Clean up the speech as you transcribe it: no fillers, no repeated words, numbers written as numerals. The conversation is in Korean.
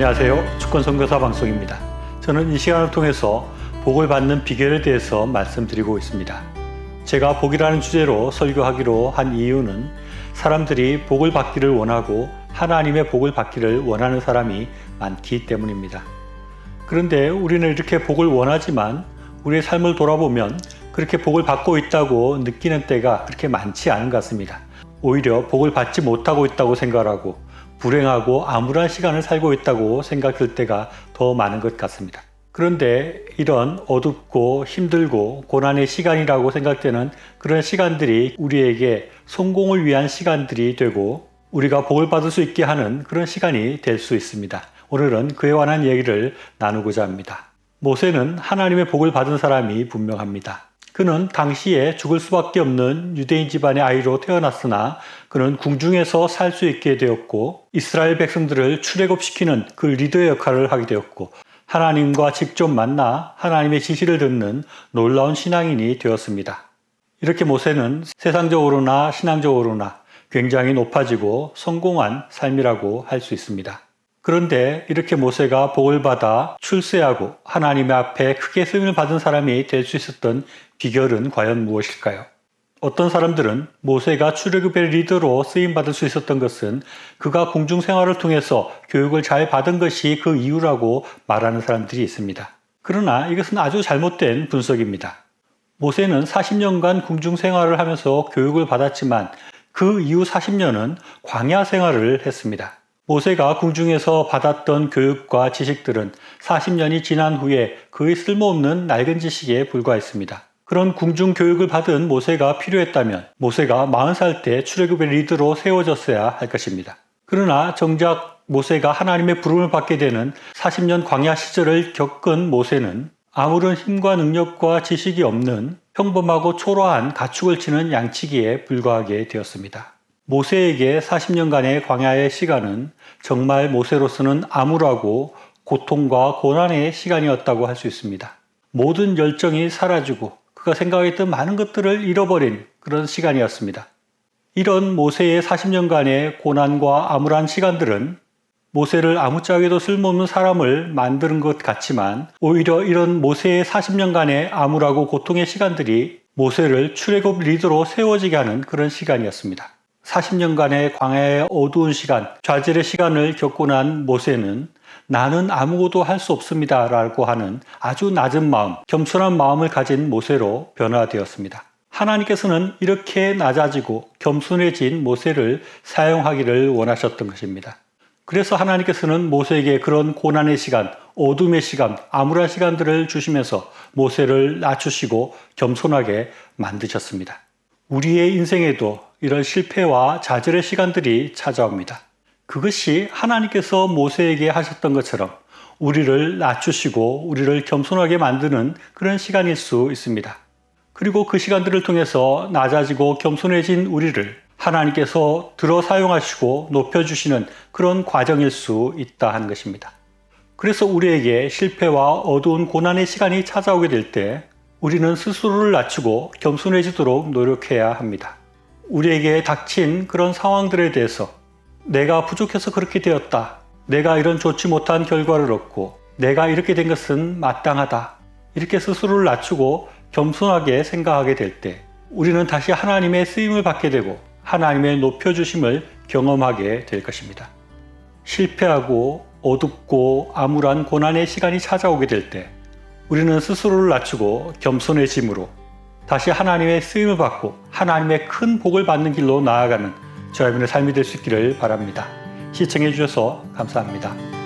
안녕하세요. 주권선교사 방송입니다. 저는 이 시간을 통해서 복을 받는 비결에 대해서 말씀드리고 있습니다. 제가 복이라는 주제로 설교하기로 한 이유는 사람들이 복을 받기를 원하고 하나님의 복을 받기를 원하는 사람이 많기 때문입니다. 그런데 우리는 이렇게 복을 원하지만 우리의 삶을 돌아보면 그렇게 복을 받고 있다고 느끼는 때가 그렇게 많지 않은 것 같습니다. 오히려 복을 받지 못하고 있다고 생각하고 불행하고 암울한 시간을 살고 있다고 생각할 때가 더 많은 것 같습니다. 그런데 이런 어둡고 힘들고 고난의 시간이라고 생각되는 그런 시간들이 우리에게 성공을 위한 시간들이 되고 우리가 복을 받을 수 있게 하는 그런 시간이 될 수 있습니다. 오늘은 그에 관한 얘기를 나누고자 합니다. 모세는 하나님의 복을 받은 사람이 분명합니다. 그는 당시에 죽을 수밖에 없는 유대인 집안의 아이로 태어났으나 그는 궁중에서 살 수 있게 되었고 이스라엘 백성들을 출애굽시키는 그 리더의 역할을 하게 되었고 하나님과 직접 만나 하나님의 지시를 듣는 놀라운 신앙인이 되었습니다. 이렇게 모세는 세상적으로나 신앙적으로나 굉장히 높아지고 성공한 삶이라고 할 수 있습니다. 그런데 이렇게 모세가 복을 받아 출세하고 하나님의 앞에 크게 쓰임을 받은 사람이 될 수 있었던 비결은 과연 무엇일까요? 어떤 사람들은 모세가 출애굽의 리더로 쓰임받을 수 있었던 것은 그가 궁중 생활을 통해서 교육을 잘 받은 것이 그 이유라고 말하는 사람들이 있습니다. 그러나 이것은 아주 잘못된 분석입니다. 모세는 40년간 궁중 생활을 하면서 교육을 받았지만 그 이후 40년은 광야 생활을 했습니다. 모세가 궁중에서 받았던 교육과 지식들은 40년이 지난 후에 거의 쓸모없는 낡은 지식에 불과했습니다. 그런 궁중 교육을 받은 모세가 필요했다면 모세가 40살 때 출애굽의 리더로 세워졌어야 할 것입니다. 그러나 정작 모세가 하나님의 부름을 받게 되는 40년 광야 시절을 겪은 모세는 아무런 힘과 능력과 지식이 없는 평범하고 초라한 가축을 치는 양치기에 불과하게 되었습니다. 모세에게 40년간의 광야의 시간은 정말 모세로서는 암울하고 고통과 고난의 시간이었다고 할 수 있습니다. 모든 열정이 사라지고 그가 생각했던 많은 것들을 잃어버린 그런 시간이었습니다. 이런 모세의 40년간의 고난과 암울한 시간들은 모세를 아무짝에도 쓸모없는 사람을 만드는 것 같지만 오히려 이런 모세의 40년간의 암울하고 고통의 시간들이 모세를 출애굽 리더로 세워지게 하는 그런 시간이었습니다. 40년간의 광야의 어두운 시간, 좌절의 시간을 겪고 난 모세는 나는 아무것도 할 수 없습니다 라고 하는 아주 낮은 마음, 겸손한 마음을 가진 모세로 변화되었습니다. 하나님께서는 이렇게 낮아지고 겸손해진 모세를 사용하기를 원하셨던 것입니다. 그래서 하나님께서는 모세에게 그런 고난의 시간, 어둠의 시간, 암울한 시간들을 주시면서 모세를 낮추시고 겸손하게 만드셨습니다. 우리의 인생에도 이런 실패와 좌절의 시간들이 찾아옵니다. 그것이 하나님께서 모세에게 하셨던 것처럼 우리를 낮추시고 우리를 겸손하게 만드는 그런 시간일 수 있습니다. 그리고 그 시간들을 통해서 낮아지고 겸손해진 우리를 하나님께서 들어 사용하시고 높여주시는 그런 과정일 수 있다 하는 것입니다. 그래서 우리에게 실패와 어두운 고난의 시간이 찾아오게 될 때 우리는 스스로를 낮추고 겸손해지도록 노력해야 합니다. 우리에게 닥친 그런 상황들에 대해서 내가 부족해서 그렇게 되었다. 내가 이런 좋지 못한 결과를 얻고 내가 이렇게 된 것은 마땅하다. 이렇게 스스로를 낮추고 겸손하게 생각하게 될 때 우리는 다시 하나님의 쓰임을 받게 되고 하나님의 높여주심을 경험하게 될 것입니다. 실패하고 어둡고 암울한 고난의 시간이 찾아오게 될 때 우리는 스스로를 낮추고 겸손해짐으로 다시 하나님의 쓰임을 받고 하나님의 큰 복을 받는 길로 나아가는 저희의 삶이 될 수 있기를 바랍니다. 시청해 주셔서 감사합니다.